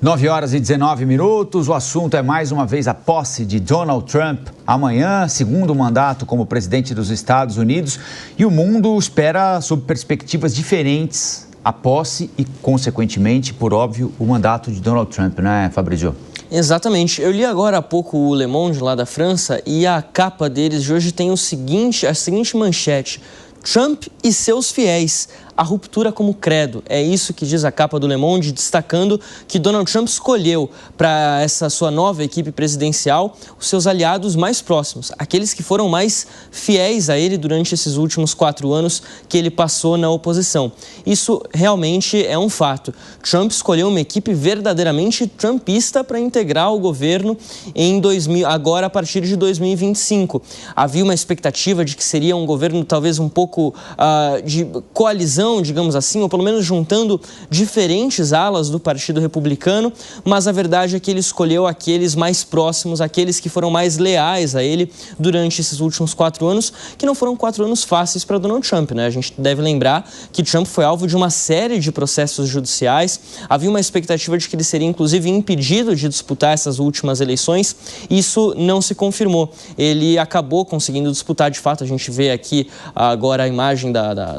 9h19, o assunto é mais uma vez a posse de Donald Trump amanhã, segundo mandato como presidente dos Estados Unidos, e o mundo espera sob perspectivas diferentes a posse e, consequentemente, por óbvio, o mandato de Donald Trump, né, Fabrício? Exatamente. Eu li agora há pouco o Le Monde lá da França e a capa deles de hoje tem a seguinte manchete: Trump e seus fiéis, a ruptura como credo. É isso que diz a capa do Le Monde, destacando que Donald Trump escolheu para essa sua nova equipe presidencial os seus aliados mais próximos, aqueles que foram mais fiéis a ele durante esses últimos 4 anos que ele passou na oposição. Isso realmente é um fato. Trump escolheu uma equipe verdadeiramente trumpista para integrar o governo agora a partir de 2025. Havia uma expectativa de que seria um governo talvez um pouco de coalizão, digamos assim, ou pelo menos juntando diferentes alas do Partido Republicano, mas a verdade é que ele escolheu aqueles mais próximos, aqueles que foram mais leais a ele durante esses últimos 4 anos, que não foram 4 anos fáceis para Donald Trump, né? A gente deve lembrar que Trump foi alvo de uma série de processos judiciais, havia uma expectativa de que ele seria inclusive impedido de disputar essas últimas eleições, isso não se confirmou. Ele acabou conseguindo disputar de fato. A gente vê aqui agora a imagem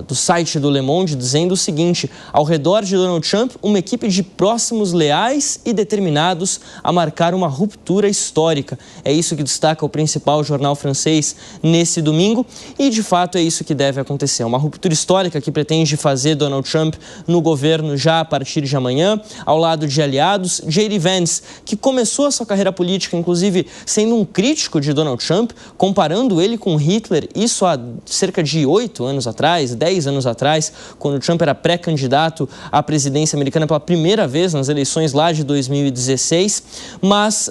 do site do Le Monde dizendo o seguinte: ao redor de Donald Trump, uma equipe de próximos, leais e determinados a marcar uma ruptura histórica. É isso que destaca o principal jornal francês nesse domingo e, de fato, é isso que deve acontecer. Uma ruptura histórica que pretende fazer Donald Trump no governo já a partir de amanhã, ao lado de aliados. J.D. Vance, que começou a sua carreira política, inclusive, sendo um crítico de Donald Trump, comparando ele com Hitler, isso há cerca de 8 anos atrás, 10 anos atrás, quando Trump era pré-candidato à presidência americana pela primeira vez nas eleições lá de 2016, mas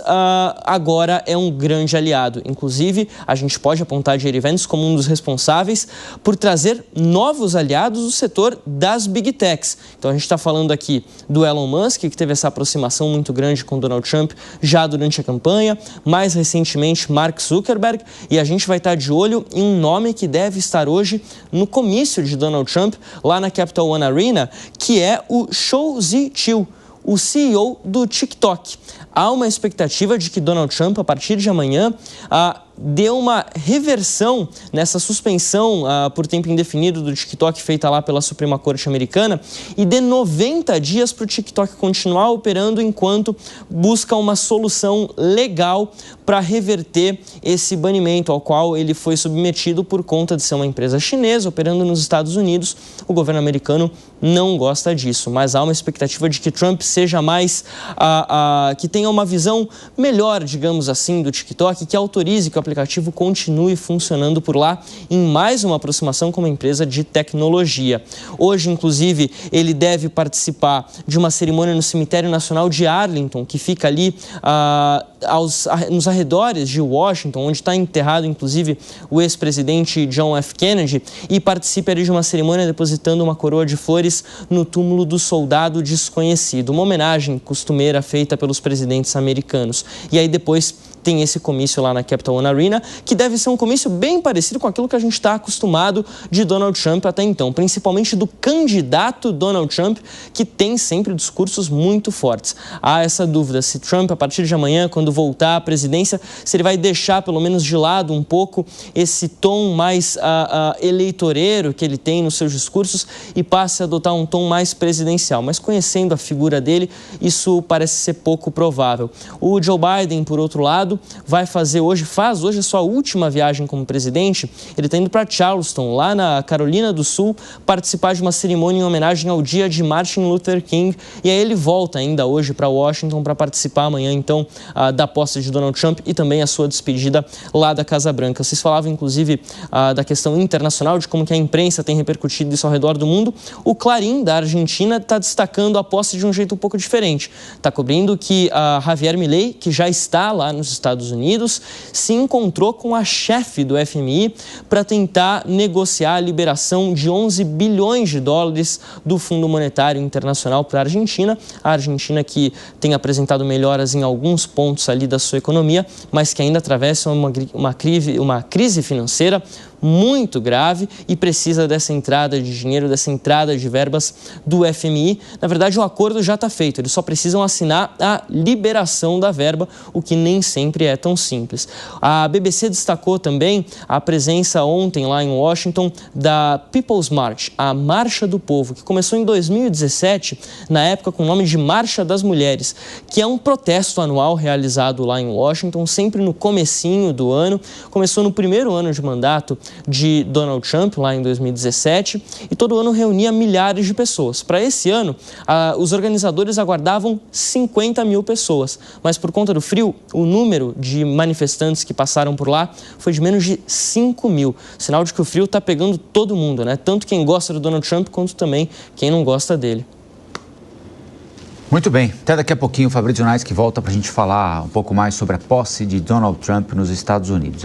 agora é um grande aliado. Inclusive, a gente pode apontar J.D. Vance como um dos responsáveis por trazer novos aliados do setor das Big Techs. Então, a gente está falando aqui do Elon Musk, que teve essa aproximação muito grande com Donald Trump já durante a campanha, mais recentemente Mark Zuckerberg, e a gente vai estar de olho em um nome que deve estar hoje no comício de Donald Trump, lá na Capital One Arena, que é o Shou Zi Chew, o CEO do TikTok. Há uma expectativa de que Donald Trump, a partir de amanhã, dê uma reversão nessa suspensão por tempo indefinido do TikTok feita lá pela Suprema Corte Americana e dê 90 dias para o TikTok continuar operando enquanto busca uma solução legal para reverter esse banimento ao qual ele foi submetido por conta de ser uma empresa chinesa operando nos Estados Unidos. O governo americano não gosta disso, mas há uma expectativa de que Trump seja mais, que tenha uma visão melhor, digamos assim, do TikTok, que autorize que o aplicativo continue funcionando por lá em mais uma aproximação com uma empresa de tecnologia. Hoje, inclusive, ele deve participar de uma cerimônia no Cemitério Nacional de Arlington, que fica ali nos arredores de Washington, onde está enterrado, inclusive, o ex-presidente John F. Kennedy, e participe ali de uma cerimônia depositando uma coroa de flores no túmulo do soldado desconhecido, uma homenagem costumeira feita pelos presidentes americanos. E aí depois tem esse comício lá na Capital One Arena, que deve ser um comício bem parecido com aquilo que a gente está acostumado de Donald Trump até então, principalmente do candidato Donald Trump, que tem sempre discursos muito fortes. Há essa dúvida se Trump, a partir de amanhã, quando voltar à presidência, se ele vai deixar pelo menos de lado um pouco esse tom mais eleitoreiro que ele tem nos seus discursos e passe a adotar um tom mais presidencial. Mas conhecendo a figura dele, isso parece ser pouco provável. O Joe Biden, por outro lado, faz hoje a sua última viagem como presidente. Ele está indo para Charleston, lá na Carolina do Sul, participar de uma cerimônia em homenagem ao dia de Martin Luther King. E aí ele volta ainda hoje para Washington para participar amanhã, então, da posse de Donald Trump e também a sua despedida lá da Casa Branca. Vocês falavam, inclusive, da questão internacional, de como que a imprensa tem repercutido isso ao redor do mundo. O Clarín, da Argentina, está destacando a posse de um jeito um pouco diferente. Está cobrindo que Javier Milei, que já está lá nos Estados Unidos, se encontrou com a chefe do FMI para tentar negociar a liberação de 11 bilhões de dólares do Fundo Monetário Internacional para a Argentina. A Argentina que tem apresentado melhoras em alguns pontos ali da sua economia, mas que ainda atravessa uma crise financeira muito grave e precisa dessa entrada de dinheiro, dessa entrada de verbas do FMI. Na verdade, o acordo já está feito, eles só precisam assinar a liberação da verba, o que nem sempre é tão simples. A BBC destacou também a presença ontem lá em Washington da People's March, a Marcha do Povo, que começou em 2017, na época com o nome de Marcha das Mulheres, que é um protesto anual realizado lá em Washington, sempre no comecinho do ano. Começou no primeiro ano de mandato de Donald Trump, lá em 2017, e todo ano reunia milhares de pessoas. Para esse ano, os organizadores aguardavam 50 mil pessoas, mas por conta do frio, o número de manifestantes que passaram por lá foi de menos de 5 mil. Sinal de que o frio está pegando todo mundo, né? Tanto quem gosta do Donald Trump, quanto também quem não gosta dele. Muito bem, até daqui a pouquinho o Fabrício Nois que volta para a gente falar um pouco mais sobre a posse de Donald Trump nos Estados Unidos.